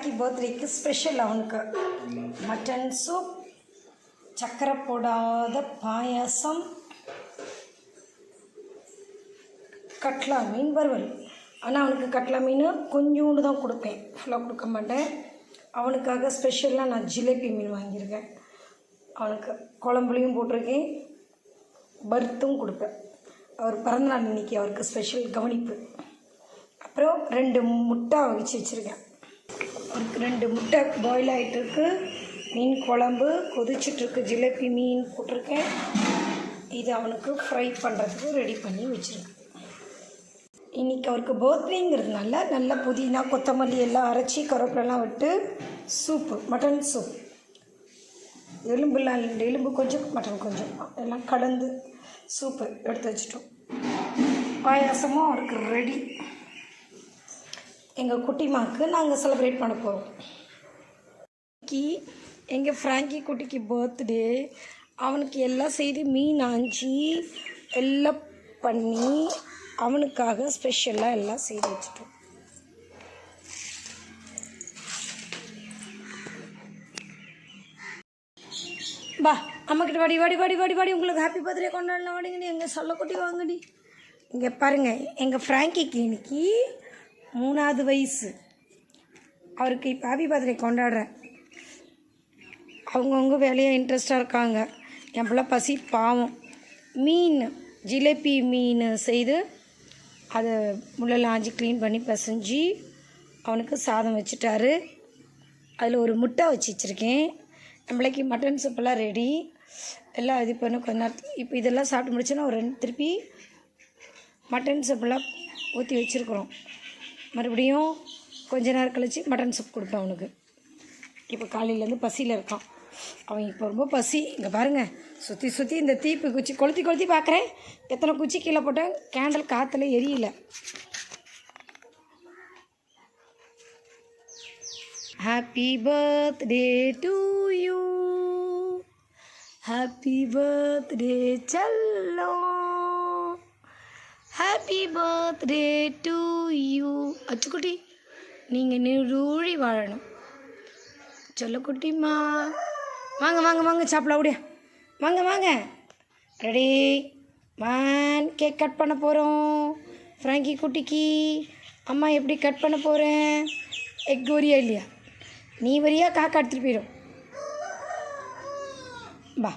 Frankie பர்த்டேக்கு special அவனுக்கு mutton soup, சக்கரை போடாத பாயாசம், கட்லா மீன் வறுவல். ஆனால் அவனுக்கு கட்லா மீன் கொஞ்சோண்டு தான் கொடுப்பேன், ஃபுல்லாக கொடுக்க மாட்டேன். அவனுக்காக ஸ்பெஷலாக நான் ஜிலேபி மீன் வாங்கியிருக்கேன். அவனுக்கு குழம்புலையும் போட்டிருக்கேன், பர்த்தும் கொடுப்பேன். அவர் பிறந்தநாள் இன்றைக்கி, அவருக்கு ஸ்பெஷல் கவனிப்பு. அப்புறம் 2 முட்டை வச்சு வச்சுருக்கேன். அவருக்கு 2 முட்டை பாயில் ஆகிட்டுருக்கு. மீன் குழம்பு கொதிச்சிட்ருக்கு, ஜிலேபி மீன் போட்டிருக்கேன். இது அவனுக்கு ஃப்ரை பண்ணுறதுக்கு ரெடி பண்ணி வச்சுருக்கேன். இன்றைக்கி அவருக்கு பர்த்டேங்கிறதுனால நல்ல புதினா கொத்தமல்லி எல்லாம் அரைச்சி கருவேப்பிலெல்லாம் விட்டு சூப்பு, மட்டன் சூப், எலும்புலாம் இல்லை, எலும்பு கொஞ்சம் மட்டன் கொஞ்சம் எல்லாம் கலந்து சூப்பு எடுத்து வச்சிட்டோம். பாயாசமும் அவருக்கு ரெடி. எங்கள் குட்டிமாவுக்கு நாங்கள் செலிப்ரேட் பண்ண போகிறோம். எங்கள் ஃப்ராங்கி குட்டிக்கு பர்த்டே. அவனுக்கு எல்லாம் செய்து மீன் ஆஞ்சி எல்லாம் பண்ணி அவனுக்காக ஸ்பெஷலாக எல்லாம் செய்து வச்சுட்டோம். பா அம்மாக்கிட்ட வாடி வாடி வாடி வாடி வாடி உங்களுக்கு ஹாப்பி பர்த்டே கொண்டாடலாம் வாடிங்கடி. எங்கள் சொல்ல குட்டி வாங்கடி. இங்கே பாருங்கள், எங்கள் ஃப்ராங்கிக்கு இன்னைக்கு 3வது வயசு. அவருக்கு இப்போ ஹாப்பி பர்த்டே கொண்டாடுறேன். அவங்கவுங்க வேலையாக இன்ட்ரெஸ்டாக இருக்காங்க. என் பிள்ளை பசி பாவம். மீன் ஜிலேபி மீன் செய்து அதை முள்ளெல்லாம் ஆஞ்சி க்ளீன் பண்ணி பிசைஞ்சி அவனுக்கு சாதம் வச்சுட்டாரு. அதில் ஒரு முட்டை வச்சு வச்சுருக்கேன். நம்மளைக்கு மட்டன் சூப்பெல்லாம் ரெடி. எல்லாம் இது பண்ண கொஞ்ச நேரத்தில் இப்போ இதெல்லாம் சாப்பிட்டு முடிச்சோன்னா ஒரு திருப்பி மட்டன் சூப்பெல்லாம் ஊற்றி வச்சுருக்குறோம். மறுபடியும் கொஞ்ச நேரம் கழித்து மட்டன் சூப் கொடுப்பேன் அவனுக்கு. இப்போ காலையிலேருந்து பசியில் இருக்கான் அவன். இப்போ ரொம்ப பசி. இங்கே பாருங்கள், சுற்றி சுற்றி இந்த தீப்பு குச்சி கொளுத்தி கொளுத்தி பார்க்குறேன். எத்தனை குச்சி கீழே போட்டேன், கேண்டில் காற்றுல எரியல. Happy birthday to you, happy birthday செல்லம், ஹாப்பி பர்த்டே டு யூ. அச்சுக்குட்டி நீங்கள் நீரூழி வாழணும். சொல்லக்குட்டிம்மா வாங்க வாங்க வாங்க சாப்பிடலாம். அப்படியே வாங்க வாங்க. ரெடி மேன், கேக் கட் பண்ண போகிறோம் ஃப்ராங்கி குட்டிக்கு. அம்மா எப்படி கட் பண்ண போகிறேன்? எக் வரியா இல்லையா? நீ வரியா காக்கா எடுத்துகிட்டு போயிடும். பா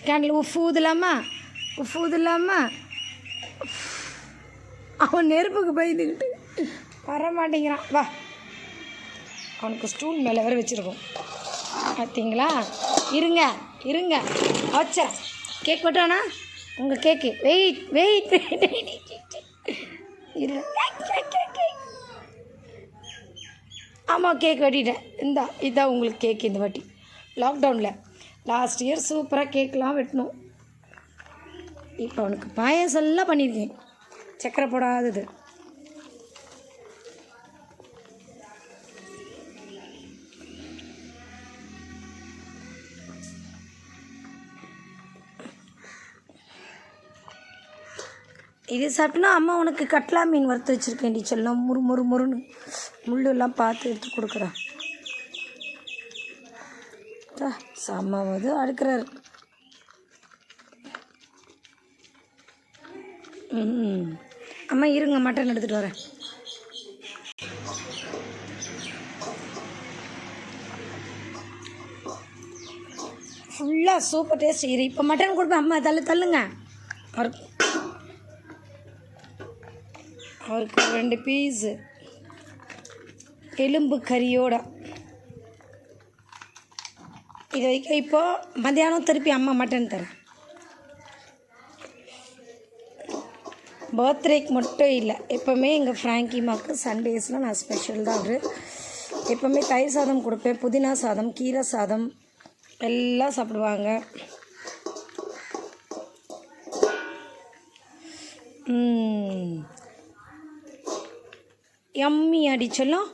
கேண்டில் உஃப் ஊதலாமா, உஃப் ஊதலாமா? அவன் நெருப்புக்கு பயந்துக்கிட்டு வர மாட்டேங்கிறான். வா, அவனுக்கு ஸ்டூல் மேலே வேறு வச்சுருக்கோம் பார்த்தீங்களா? இருங்க இருங்க வச்சா கேக் வெட்டானா உங்கள் கேக்கு. வெயிட் வெயிட் வெயிட் இரு. ஆமாம், கேக் வெட்டிட்டேன். இதான் உங்களுக்கு கேக்கு. இந்த வாட்டி லாக்டவுனில் லாஸ்ட் இயர் சூப்பராக கேக்கெலாம் வெட்டணும். இப்போ அவனுக்கு பாயாசம் எல்லாம் பண்ணியிருக்கேன், சக்கரை போடாதது. இது சாப்பிட்டோன்னா அம்மா உனக்கு கட்லா மீன் வறுத்து வச்சுருக்கேன் டி செல்லம். முறு முறு முறுன்னு முள்ளெல்லாம் பார்த்து எடுத்து கொடுக்குறேன். செம்மாவது அடுக்கிறாரு. அம்மா இருங்க, மட்டன் எடுத்துகிட்டு வரேன். ஃபுல்லாக சூப்பர் டேஸ்ட். இது இப்போ மட்டன் கொடுப்பேன். அம்மா தள்ளுங்க. அவருக்கு 2 பீஸு எலும்பு கறியோட இது வைக்க. இப்போது மத்தியானம் திருப்பி அம்மா மட்டன் தரேன். பர்த்டேக்கு மட்டும் இல்லை, எப்போவுமே எங்கள் ஃப்ராங்கிமாவுக்கு சண்டேஸில் நான் ஸ்பெஷல் தான். அவர் எப்போவுமே தயிர் சாதம் கொடுப்பேன், புதினா சாதம், கீரை சாதம் எல்லாம் சாப்பிடுவாங்க. யம்மி அடி சொல்லும்,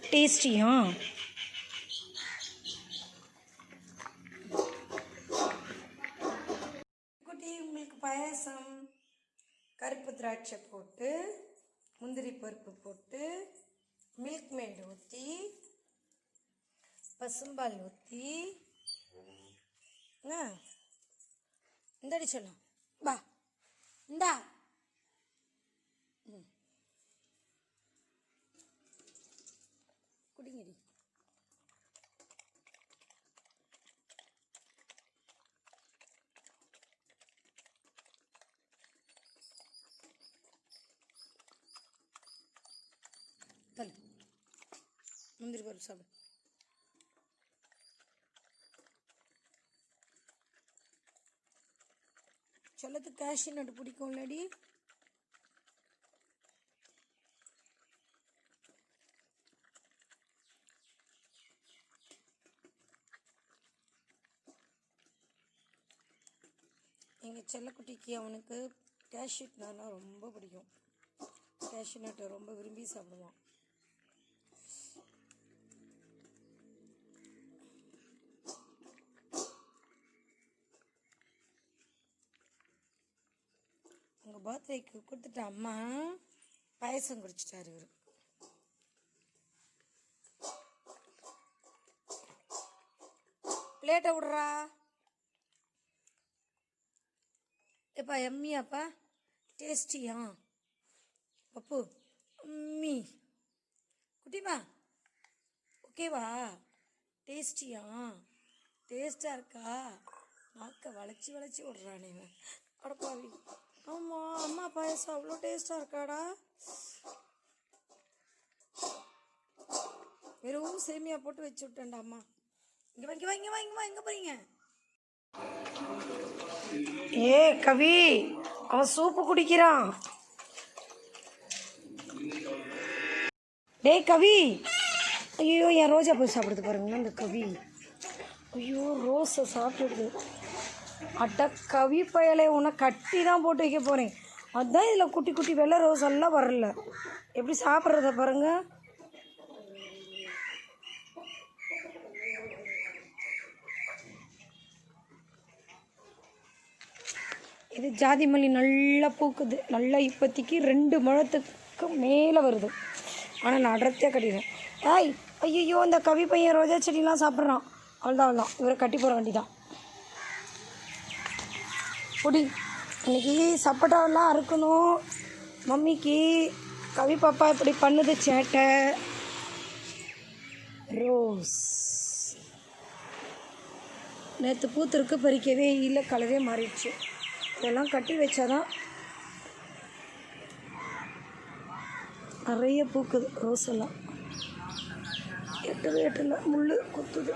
டேஸ்டியா. குட்டி உங்களுக்கு பாயாசம் கருப்பு திராட்சை போட்டு, முந்திரி பருப்பு போட்டு, மில்க் மேட் ஊற்றி பசும்பால் ஊற்றி இந்தடி சொல்லலாம் பா இந்தா குடிங்கடி. தள்ளு முந்திரி பருப்பு சாப்பிடு. சொல்லத்துக்கு கேஷ்யூ நட்டு பிடிக்கும் இல்லடி? எங்கள் செல்லக்குட்டிக்கு அவனுக்கு கேஷ்யூ நட்னா ரொம்ப பிடிக்கும். கேஷ்யூ நட்டை ரொம்ப விரும்பி சாப்பிடுவான். உங்கள் பர்த்டேக்கு கொடுத்துட்ட அம்மா பாயசம் குடிச்சிட்டாரு இவர். பிளேட்டை விட்றா. எப்பா எம்மியாப்பா டேஸ்டியா பப்பு அம்மி குட்டிமா ஓகேவா? டேஸ்டியா? டேஸ்ட்டாக இருக்கா? நாக்க வளைச்சி வளைச்சி விட்றானே அடப்பாவி. ஆமாம் அம்மா பாயசம் அவ்வளோ டேஸ்ட்டாக இருக்காடா. வெறும் சேமியா போட்டு வச்சு விட்டேன்டா அம்மா. இங்கே வா இங்கே வா இங்கே வா இங்கே வா எங்கே போகிறீங்க? ஏ கவி அவன் சூப்பு குடிக்கிறான். டேய் கவி, ஐயோ என் ரோஜா பூ சாப்பிடுது பாருங்க அந்த கவி. ஐயோ ரோஸை சாப்பிடுது. அட்ட கவி பயலை உன்னை கட்டி தான் போட்டு வைக்க போகிறேன். அதுதான் இதில் குட்டி குட்டி வெள்ளை ரோஸ் எல்லாம் வரல. எப்படி சாப்பிட்றத பாருங்க. இது ஜாதி மல்லி நல்லா பூக்குது. நல்லா இப்போதைக்கு 2 முழத்துக்கு மேலே வருது. ஆனால் நான் அடர்த்தியாக கட்டிடுறேன். ஏய் ஐயோ இந்த கவி பையன் ரோஜா செடியெலாம் சாப்பிட்றான். அவ்வளோதான் இவரை கட்டி போட வேண்டிதான். குடி இன்னைக்கு சப்போட்டாவெல்லாம் அறுக்கணும். மம்மிக்கு கவி பாப்பா இப்படி பண்ணுது சேட்டை. ரோஸ் நேற்று பூத்திருக்கு, பறிக்கவே இல்லை, கலரே மாறிடுச்சு. இதெல்லாம் கட்டி வச்சாதான் நிறைய பூக்குது ரோஸ் எல்லாம். எட்டல முள் குத்துது.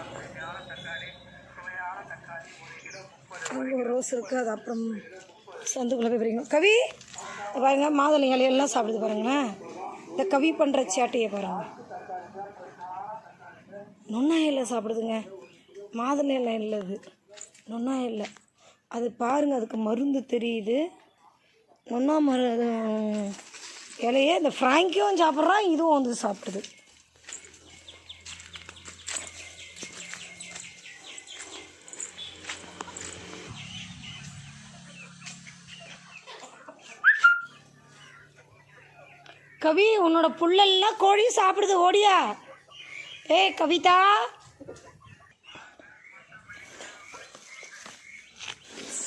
அங்கே ஒரு ரோஸ் இருக்குது, அது அப்புறம் சந்துக்குள்ளே போய் பறிக்கணும். கவி பாருங்க மாதுளை இலையெல்லாம் சாப்பிடுது பாருங்களேன். இந்த கவி பண்ணுற சேட்டையை பாருங்க. நொன்னா இலை சாப்பிடுதுங்க. மாதுளை இலை இல்லை, அது நொன்னா இலை. அது பாருங்கள், அதுக்கு மருந்து தெரியுது. நொன்னா இலையே இந்த ஃப்ராங்கியும் சாப்பிட்றான், இதுவும் வந்து சாப்பிடுது. கவி உன்னோட புல்லெல்லாம் கோழி சாப்பிடுது, ஓடியா. ஏய் கவிதா,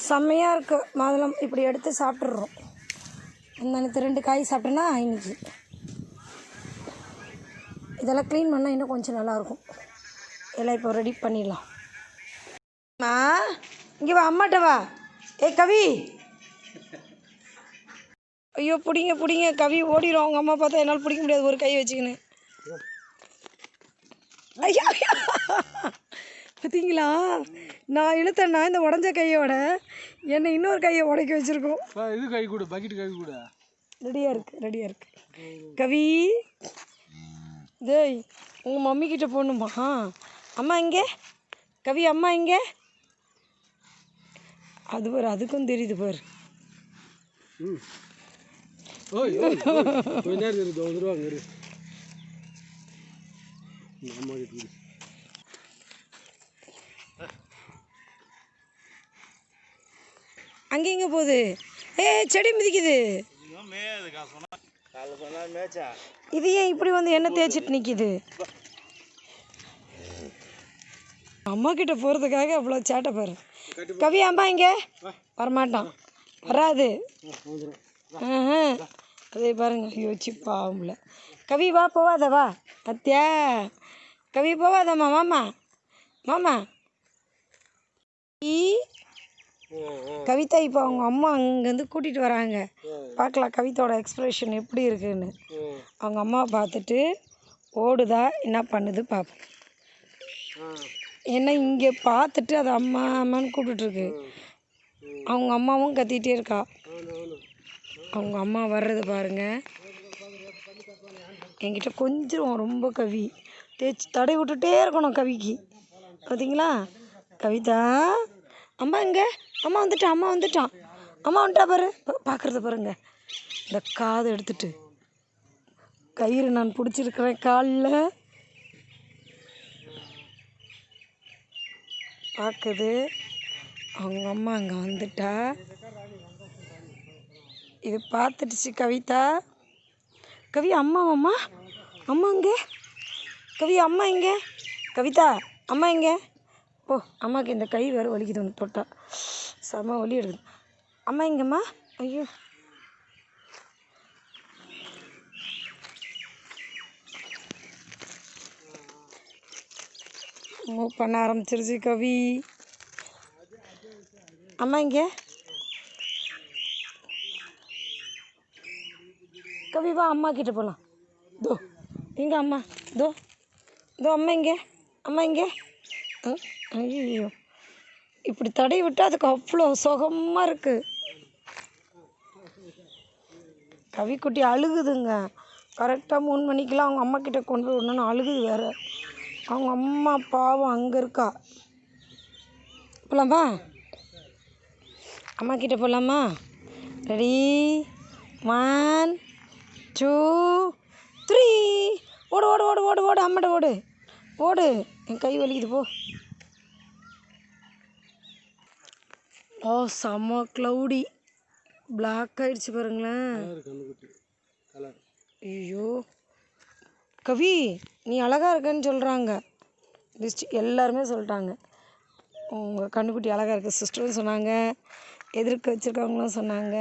செம்மையாக இருக்குது மாதுளம். இப்படி எடுத்து சாப்பிட்றோம். நேற்று 2 காய் சாப்பிட்டேன்னா இன்னைக்கு இதெல்லாம் க்ளீன் பண்ணால் இன்னும் கொஞ்சம் நல்லாயிருக்கும். எல்லாம் இப்போ ரெடி பண்ணிடலாம். இங்கே வா, அம்மாட்ட வா. ஏ கவி, ஐயோ பிடிங்க கவி ஓடிடும். அவங்க அம்மா பார்த்தா என்னால் பிடிக்க முடியாது ஒரு கை வச்சுக்கின்னு. ஐயா பார்த்தீங்களா, நான் இழுத்தேன்னா இந்த உடஞ்ச கையோட என்னை இன்னொரு கையை உடைக்க வச்சுருக்கோம். இது கை கூட பக்கெட் கை கூட ரெடியாக இருக்கு. கவி டேய் உங்கள் மம்மி கிட்ட போகணுமா? அம்மா இங்கே கவி, அம்மா இங்கே. அது பாரு, அதுக்கும் தெரியுது பாரு. அங்கே இங்கே போகுது. ஏ செடி மிதிக்குது. இது ஏன் இப்படி வந்து என்ன தேய்ச்சிட்டு நிற்கிது? அம்மா கிட்ட போகிறதுக்காக அவ்வளோ சேட்டை பாரு. கவி அம்மா இங்கே வரமாட்டான், வராது. அதே பாருங்க, யோசிச்சு பாவம்ல. கவி வா, போவாத வா. அத்தியா கவி போவாதம்மா, மாமா மாமா. கவிதா இப்போ அவங்க அம்மா அங்கேருந்து கூட்டிகிட்டு வராங்க. பார்க்கலாம் கவிதாவோட எக்ஸ்ப்ரெஷன் எப்படி இருக்குன்னு. அவங்க அம்மாவை பார்த்துட்டு ஓடுதா என்ன பண்ணுது பார்ப்போம். ஏன்னா இங்கே பார்த்துட்டு அது அம்மா அம்மான்னு கூப்பிட்டுருக்கு. அவங்க அம்மாவும் கத்திகிட்டே இருக்கா. அவங்க அம்மா வர்றது பாருங்க. என்கிட்ட கொஞ்சம் ரொம்ப கவி தேய்ச்சி தடை விட்டுட்டே இருக்கணும் கவிக்கு. பார்த்தீங்களா கவிதா? அம்மா இங்கே, அம்மா வந்துட்டான், அம்மா வந்துட்டான், அம்மா வந்துட்டா பாரு. பார்க்குறத பாருங்க. இந்த காதை எடுத்துட்டு கயிறு நான் பிடிச்சிருக்கிறேன் காலில். பார்க்குது. அவங்க அம்மா அங்கே வந்துட்டா. இது பார்த்துடுச்சு கவிதா. கவி அம்மா அம்மா அம்மா இங்கே. கவி அம்மா இங்கே. கவிதா அம்மா இங்கே. ஓ அம்மாவுக்கு இந்த கை வேறு வலிக்குது, ஒன்று தொட்டா செம வலி எடுக்குது. அம்மா இங்கேம்மா. ஐயோ மூவ் பண்ண ஆரம்பிச்சிருச்சு கவி. அம்மா இங்கே. கவி வா, அம்மா கிட்ட போகலாம். தோ இங்கே அம்மா, தோ தோ அம்மா இங்கே, அம்மா இங்கே. ஐயோ இப்படி தடை விட்டு அதுக்கு அவ்வளோ சுகமாக இருக்குது. கவிக்குட்டி அழுகுதுங்க. கரெக்டாக 3 மணிக்கெலாம் அவங்க அம்மா கிட்ட கொண்டு போய் விடணுன்னு அழுகுது வேறு. அவங்க அம்மா பாவம் அங்கே இருக்கா. போகலாமா? அம்மா கிட்ட போகலாமா? ரெடி 1 2 3. ஓடு ஓடு ஓடு ஓடு ஓடு, அம்மாட்ட ஓடு ஓடு. என் கை வலிக்குது போ. ஓ செம்ம க்ளவுடி பிளாக் ஆகிடுச்சு பாருங்களேன். ஐயோ கவி நீ அழகாக இருக்கன்னு சொல்கிறாங்க. எல்லாருமே சொல்லிட்டாங்க உங்கள் கண்ணுக்குட்டி அழகாக இருக்குது. சிஸ்டரும் சொன்னாங்க, எதிர்க்க வச்சுருக்கவங்களும் சொன்னாங்க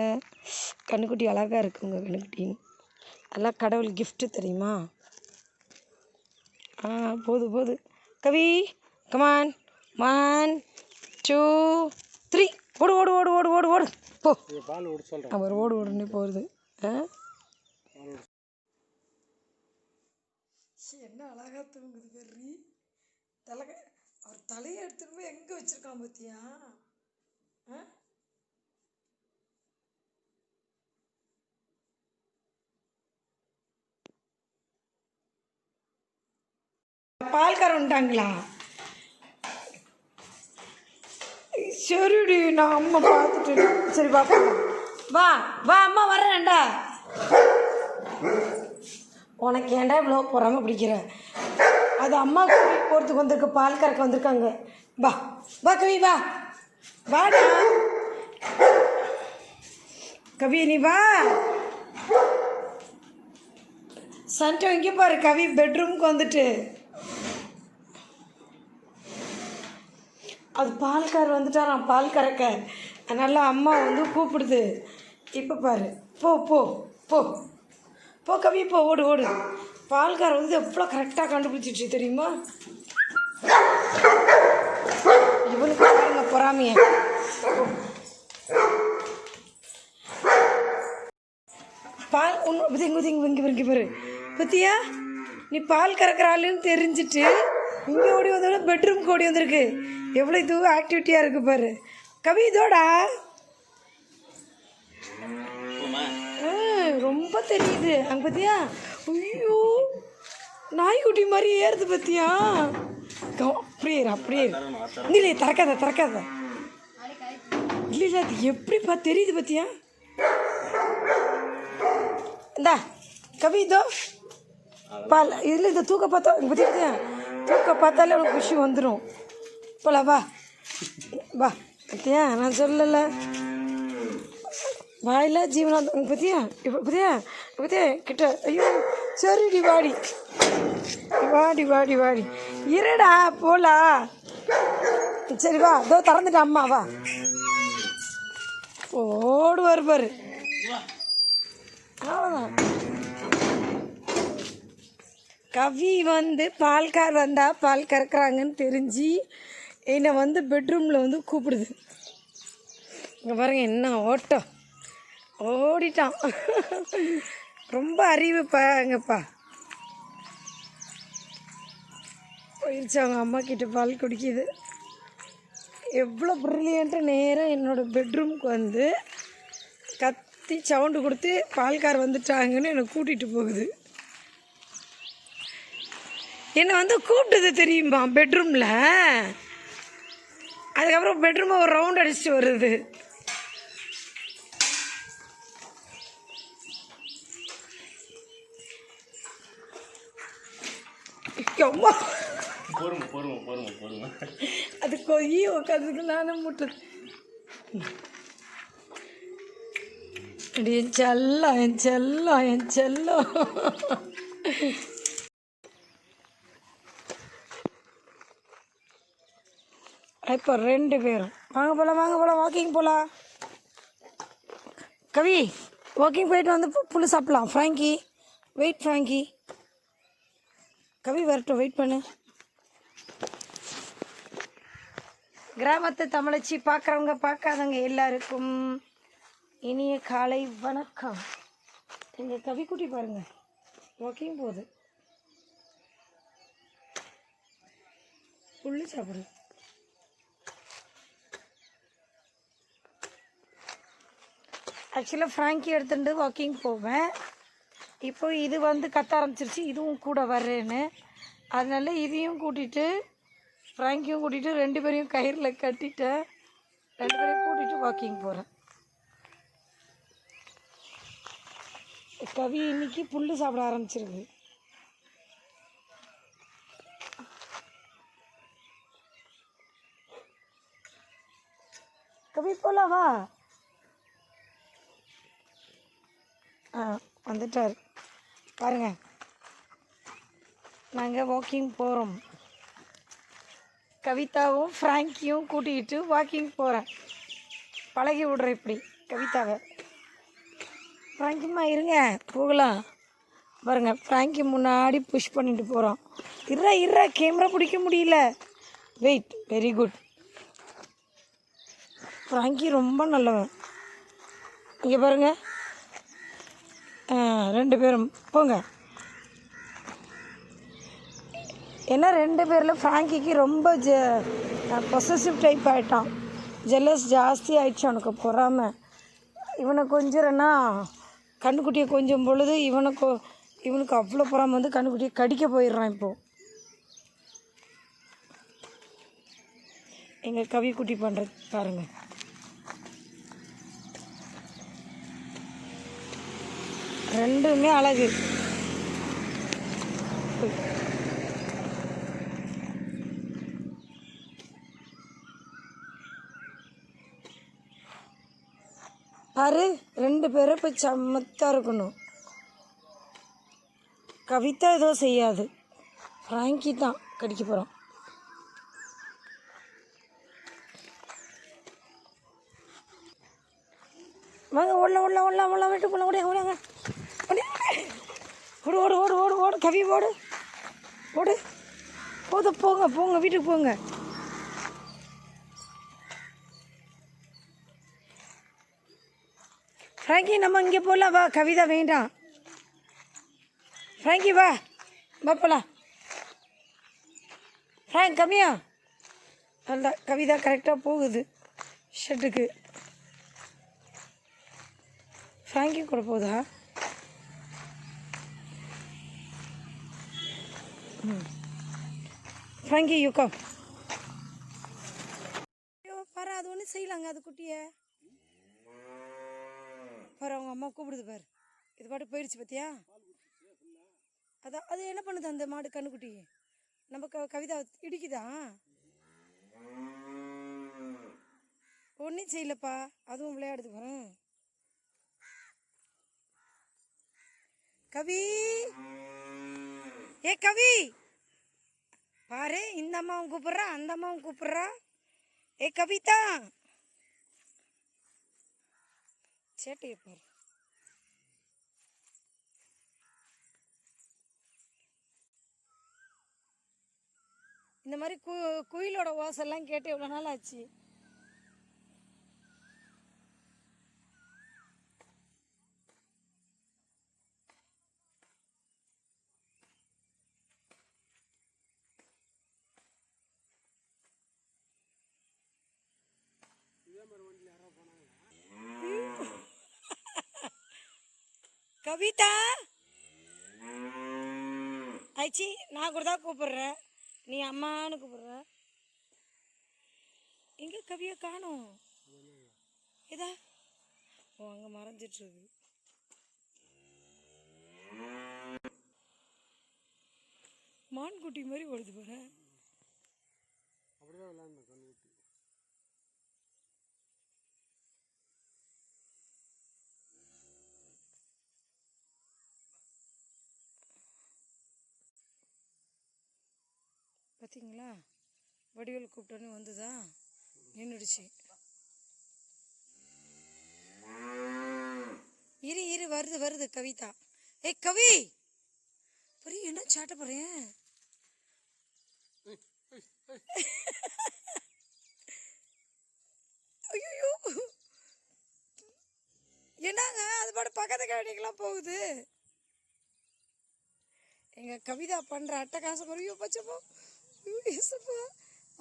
கண்ணுக்குட்டி அழகாக இருக்குது உங்கள் கண்ணுக்குட்டின்னு. அதெல்லாம் கடவுள் கிஃப்ட்டு தெரியுமா? போது போது கவி கமான் 1 2 3. ஓடு ஓடு ஓடு ஓடு ஓடு ஓடு போ. அவர் ஓடு ஓடுன்னு போகிறது. என்ன அழகா தூங்குது பெர்ரி. அவர் தலையை எடுத்துட்டு போய் எங்கே வச்சிருக்கான் பார்த்தியா? பால்கார வந்துட்டாங்களா? சரிடி, நான் அம்மா பார்த்துட்டு. சரி பாப்பா வா வா, அம்மா வர்றேன்டா. உனக்கு ஏன்டா இவ்வளோ பொறாம பிடிக்கிற? அது அம்மா கூட்டிகிட்டு போகிறதுக்கு வந்திருக்கு, பால் கறக்க வந்திருக்காங்க. வா வா கவி வா, வாடா கவி நீ வா. சண்டை இங்கே பாரு, கவி பெட்ரூமுக்கு வந்துட்டு. அது பால்கார் வந்துட்டாராம் பால் கறக்க. அதனால் அம்மா வந்து கூப்பிடுது. இப்போ பாரு, போ போ போ போ கவி போ, ஓடு ஓடு. பால்கார் வந்து எவ்வளோ கரெக்டாக கண்டுபிடிச்சிச்சு தெரியுமா? இவனுக்கு பாருங்க பொறாமைய. பால் ஒன்று இங்கே பாரு பத்தியா? நீ பால் கறக்கிற ஆளுன்னு தெரிஞ்சிட்டு இங்கே ஓடி வந்தோட பெட்ரூம்க்கு ஓடி வந்திருக்கு. எவ்வளோ இதுவும் ஆக்டிவிட்டியாக இருக்குது பாரு கவி. இதோடா ரொம்ப தெரியுது அங்கே பார்த்தியா? ஐயோ நாய்க்குட்டி மாதிரி ஏறுது பார்த்தியா? அப்படியே இல்லை திறக்காத இல்லை அது எப்படிப்பா தெரியுது பார்த்தியா? இந்தா கவி இதோ பால் இதில் இந்த தூக்க பார்த்தா பார்த்தியா? தூக்க பார்த்தாலே உனக்கு குஷி வந்துடும். போல வா வா பார்த்தியா? நான் சொல்லலை வாயிலா ஜீவனாந்தம் பத்தியா இப்போ பத்தியா பத்தியா கிட்ட ஐயோ சரிடி வாடி வாடி வாடி வாடி இருடா போலாம் சரி வா இதோ திறந்துட்டேன் அம்மா வா ஓடுவார் பாரு அவ்வளோதான் கவி வந்து பால்கார் வந்தால் பால் கறக்குறாங்கன்னு தெரிஞ்சு என்னை வந்து பெட்ரூமில் வந்து கூப்பிடுது இங்கே பாருங்க என்ன ஓட்டம் ஓடிட்டான் ரொம்ப அறிவுப்பாங்கப்பா போயிடுச்சு அவங்க அம்மா கிட்ட பால் குடிக்குது எவ்வளோ ப்ரில்லியண்ட்டாக நேராக என்னோடய பெட்ரூமுக்கு வந்து கத்தி சவுண்டு கொடுத்து பால்கார் வந்துட்டாங்கன்னு என்னை கூட்டிகிட்டு போகுது என்னை வந்து கூப்பிட்டது தெரியுமா பெட்ரூமில் அதுக்கப்புறம் பெட்ரூமை ஒரு ரவுண்ட் அடிச்சுட்டு வருது அம்மா அது கொய்யி உட்காந்துக்கு நானும் முட்டுது என் செல்லம் என் செல்லம் என் செல்லம் இப்போ 2 பேரும் வாங்க போகலாம் வாக்கிங் போகலாம் கவி வாக்கிங் போயிட்டு வந்து புல் சாப்பிட்லாம் ஃப்ராங்கி வெயிட் ஃப்ராங்கி கவி வரட்டும் வெயிட் பண்ணு கிராமத்து தமிழச்சி பார்க்குறவங்க பார்க்காதவங்க எல்லாருக்கும் இனிய காலை வணக்கம் எங்கள் கவிக்குட்டி பாருங்க வாக்கிங் போகுது புல்லு சாப்பிடு ஆக்சுவலாக ஃப்ராங்கி எடுத்துகிட்டு வாக்கிங் போவேன் இப்போ இது வந்து கத்த ஆரம்பிச்சிருச்சு இதுவும் கூட வர்றேன்னு அதனால இதையும் கூட்டிகிட்டு ஃப்ராங்கியும் கூட்டிகிட்டு 2 பேரையும் கயிறில் கட்டிட்டேன் 2 பேரையும் கூட்டிகிட்டு வாக்கிங் போகிறேன் கவி இன்னைக்கு புல்லு சாப்பிட ஆரம்பிச்சிருக்கு கவி போகலாம் வா வந்துட்டார் பாருங்கள் நாங்கள் வாக்கிங் போகிறோம் கவிதாவும் ஃப்ராங்கியும் கூட்டிகிட்டு வாக்கிங் போகிறேன் பழகி விட்றேன் இப்படி கவிதாவை ஃப்ராங்கிம்மா இருங்க போகலாம் பாருங்கள் ஃப்ராங்கி முன்னாடி புஷ் பண்ணிட்டு போகிறோம் இருறா கேமரா பிடிக்க முடியல வெயிட் வெரி குட் ஃப்ராங்கி ரொம்ப நல்லவன் இங்கே பாருங்கள் 2 பேரும் போங்க ஏன்னா 2 பேரில் ஃப்ராங்கிக்கு ரொம்ப பொசசிவ் டைப் ஆகிட்டான் ஜெல்லஸ் ஜாஸ்தி ஆகிடுச்சு அவனுக்கு பொறாமல் இவனை கொஞ்சம்னா கண்ணுக்குட்டியை கொஞ்சம் பொழுது இவனுக்கு அவ்வளோ பொறாமல் வந்து கண்ணுக்குட்டியை கடிக்க போயிடுறான் இப்போது எங்கள் கவி குட்டி பண்ணுறது பாருங்கள் ரெண்டுமே அழகு பாரு 2 பேரும் இப்போ சமத்தாக இருக்கணும் கவிதா ஏதோ செய்யாது ஃப்ராங்கி தான் கடிக்க போகிறோம் வாங்க ஓடலாம் விட்டு போகலாம் ஓடுங்க ஓடு கவி ஓடு போங்க வீட்டுக்கு போங்க ஃப்ராங்கி நம்ம இங்கே போகலாம் வா கவிதா வேண்டாம் ஃப்ராங்கி வா போகலாம் ஃப்ராங்க் கம்மியா நல்லா கவிதா கரெக்டாக போகுது ஷெட்டுக்கு ஃப்ராங்கி கூட போகுதா ஃப்ராங்கி யூக்கா ஐயோ பாரு அது ஒன்று செய்யலாங்க அது குட்டியை பாரு அவங்க அம்மா கூப்பிடுது பாரு இது பாட்டு போயிடுச்சு பார்த்தியா அதான் அது என்ன பண்ணுது அந்த மாடு கண்ணுக்குட்டி நம்ம கவிதா இடிக்குதா ஒன்றும் செய்யலப்பா அதுவும் விளையாடுது பாரு கவி, ஏ கவி பாரு, இந்த அம்மாவும் கூப்பிட்றா, அந்த அம்மாவும் கூப்பிட்றா. ஏ கவிதா, சேட்டையை பாரு. இந்த மாதிரி குயிலோட ஓசெல்லாம் கேட்டு எவ்வளோ நாள் ஆச்சு. கவிதா, ஆச்சி நான் கூட தான் கூப்பிடுறேன், நீ அம்மான்னு கூப்பிடுற. எங்க கவியை காணோம். இதா, ஓ அங்கே மறைஞ்சிட்டு இருக்கு. மான்குட்டி மாதிரி ஓடுது பாரு. அப்படிதான் விளையாடணும் கண்ணுக்குட்டி. பார்த்தீங்களா, வடிவேல் கூப்பிட்டோன்னு வந்துதா, நின்றுடுச்சு. இரு இரு, வருது வருது கவிதா. ஏய் கவி, பெரிய என்ன சாட்ட போறேன். ஐயோ, என்னங்க அது பாட்டு பக்கத்து கழனிக்கெல்லாம் போகுது. எங்க கவிதா பண்ற அட்டகாசம் ஐயோ பச்சப்போ, ஐயோ ஏசப்பா,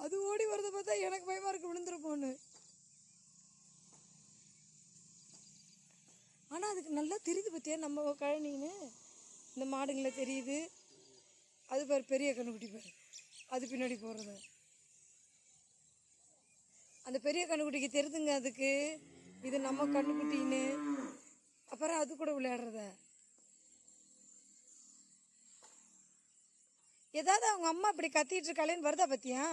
அது ஓடி வரதை பார்த்தா எனக்கு பயமா இருக்கு, விழுந்துருப்போன்னு. ஆனா அதுக்கு நல்லா தெரியுது பத்தியா நம்ம கழனின்னு. இந்த மாடுங்களை தெரியுது. அது பாரு பெரிய கண்ணுக்குட்டி பாரு, அது பின்னாடி போறது. அந்த பெரிய கண்ணுக்குட்டிக்கு தெரியுதுங்க அதுக்கு இது நம்ம கண்ணுக்குட்டின்னு. அப்புறம் அது கூட விளையாடுறத. ஏதாவது அவங்க அம்மா இப்படி கத்திட்டு இருக்காளேன்னு வருதா பத்தியா.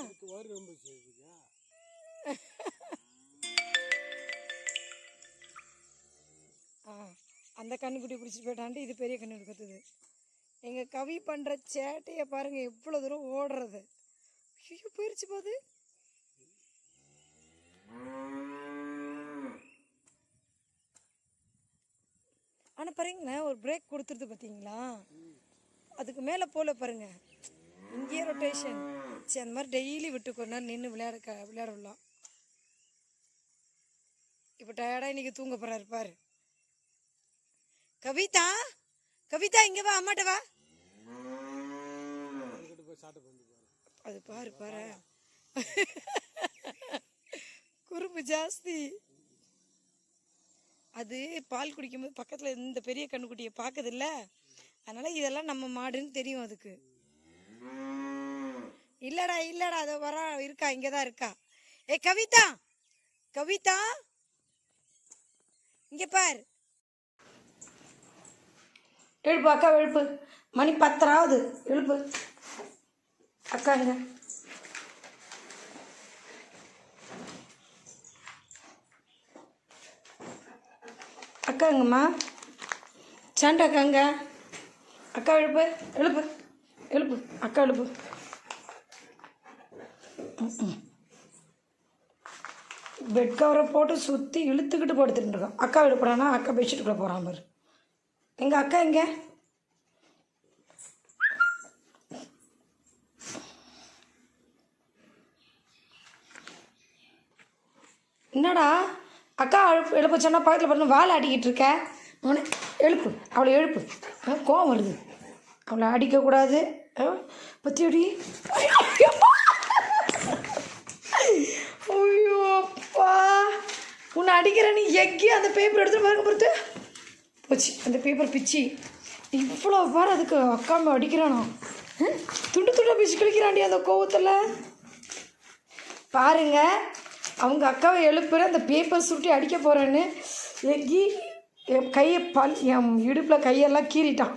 அந்த கண்ணுக்குட்டி பிடிச்சிட்டு போயிட்டான்ட்டு இது பெரிய கண்ணுக்குட்டி கத்துது. எங்க கவி பண்ற சேட்டைய பாருங்க, எவ்வளவு தூரம் ஓடுறது. ஐயோ போயிருச்சு போது. ஆனா பாருங்களேன், ஒரு பிரேக் கொடுத்துருது பார்த்தீங்களா. அதுக்கு மேலே போல பாருங்க, இங்கேயே ரொட்டேஷன். சரி, அந்த மாதிரி டெய்லி விட்டு கொஞ்ச நேரம் நின்று விளையாடலாம். இப்போ டயர்டாக இன்னைக்கு தூங்க போறாரு பாரு. கவிதா, கவிதா இங்க வா, அம்மாட்ட வா. அது பாரு பாரு, குறும்பு ஜாஸ்தி. அது பால் குடிக்கும்போது பக்கத்துல இந்த பெரிய கண்ணுக்குட்டியை பார்க்குது இல்ல, அதனால இதெல்லாம் நம்ம மாடுன்னு தெரியும் அதுக்கு. இல்லடா இல்லடா, அதை வர இருக்கா, இங்கதான் இருக்கா. ஏ கவிதா, கவிதா இங்க பாரு. எழுப்பு அக்கா, எழுப்பு, மணி 10 எழுப்பு அக்கா. இங்க அக்கா எங்கம்மா, சாண்டா அக்காங்க. அக்கா எழுப்பு, எழுப்பு எழுப்பு அக்கா எழுப்பு. பெட் கவரை போட்டு சுற்றி இழுத்துக்கிட்டு படுத்துட்டு இருக்கோம். அக்கா எழுப்புறானா, அக்கா பெட்ஷீட்டுக்குள்ளே போகிறான் பாரு. எங்கள் அக்கா எங்க? என்னடா அக்கா எழுப்ப சொன்னா பக்கத்தில் பார்த்து வாழை அடிக்கிட்டு இருக்க. அவனை எழுப்பு, அவளை எழுப்பு. கோவம் வருது, அவளை அடிக்கக்கூடாது. பத்தியடி, ஐயோ அப்பா, உன்னை அடிக்கிற நீ எக்கி அந்த பேப்பர் எடுத்துட்டு பாருங்க பொறுத்து போச்சு. அந்த பேப்பர் பிச்சு இவ்வளோ பாரு, அதுக்கு அக்காம அடிக்கிறானோ. துண்டு துண்டாக பிச்சு கிழிக்கிறாண்டி அந்த கோவத்தில் பாருங்க. அவங்க அக்காவை எழுப்புற அந்த பேப்பர் சுட்டி அடிக்க போகிறேன்னு எங்கி என் கையை என் இடுப்பில் கையெல்லாம் கீறிட்டான்.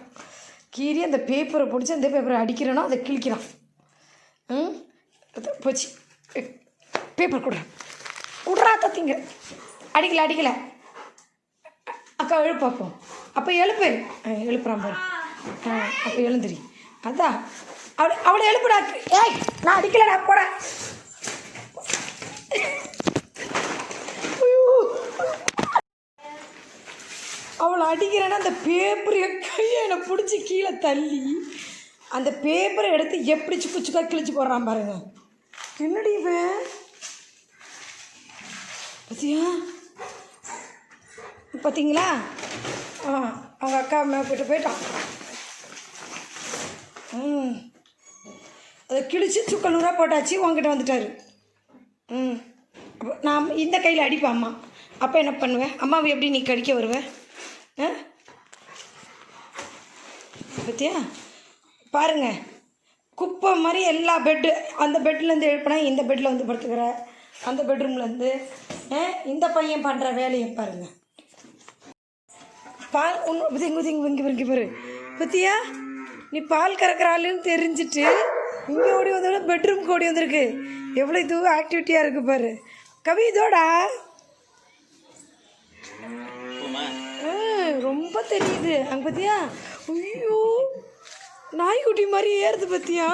கீறி அந்த பேப்பரை பிடிச்சி அந்த பேப்பரை அடிக்கிறேனோ அதை கிழிக்கிறான். போச்சு. பேப்பர் கொடுறா தத்திங்க. அடிக்கலை அக்கா எழுப்பு பார்ப்போம். அப்போ எழுப்பு. எழுப்புறான் பாரு. அப்போ எழுந்துரி. அதான் அவளை எழுப்புடா. ஏய் நான் அடிக்கலடா போட. அவளை அடிக்கிறேன்னா அந்த பேப்பரை கையை என்னை பிடிச்சி கீழே தள்ளி அந்த பேப்பரை எடுத்து எப்படி சுக்கு சுக்கா கிழிச்சு போடுறான் பாருங்க. என்னடி இவன் பத்தியா பார்த்தீங்களா? அவங்க அக்கா போயிட்டு போயிட்டான். அதை கிழிச்சு சுக்க நூறாக போட்டாச்சு. உங்ககிட்ட வந்துட்டார். அப்போ நான் இந்த கையில் அடிப்பேன் அம்மா. அப்போ என்ன பண்ணுவேன்? அம்மாவை எப்படி நீ கடிக்க வருவேன்? பத்தியா பாருங்க, குப்பை மாதிரி எல்லா பெட்டு. அந்த பெட்லேருந்து எழுப்பினா இந்த பெட்டில் வந்து படுத்துக்கிற. அந்த பெட்ரூம்லேருந்து இந்த பையன் பண்ணுற வேலையை பாருங்கள். பால் இங்கே பாரு பத்தியா, நீ பால் கறக்கிற ஆளுன்னு தெரிஞ்சுட்டு இங்கே ஓடி வந்தோட பெட்ரூம்க்கு ஓடி வந்திருக்கு. எவ்வளோ இதுவும் ஆக்டிவிட்டியாக இருக்குது பாரு. கவி இதோடா ரொம்ப தெரியுது அங்கே பத்தியா. ஐயோ நாய்க்குட்டி மாதிரி ஏறுது பத்தியா.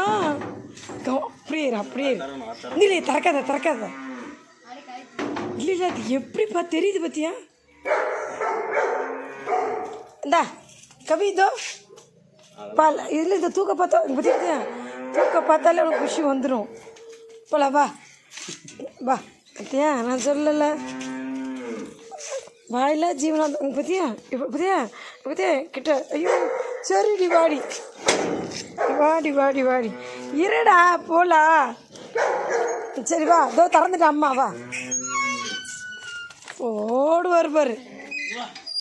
அப்படியே இல்லை திறக்காத இல்லை அது எப்படிப்பா தெரியுது பத்தியா. இந்தா கவி இதோ பால் இதில் இந்த தூக்க பார்த்தா பத்தியா, தூக்க பார்த்தாலே உனக்கு குஷி வந்துடும். போல வா பத்தியா, நான் சொல்லலை வாயில ஜீவனா பத்தியா. இப்போ பத்தியா கிட்ட. ஐயோ சரிடி வாடி இருடா போலா. சரி வா, இதோ திறந்துட்டா அம்மா வா. ஓடுவார் பாரு.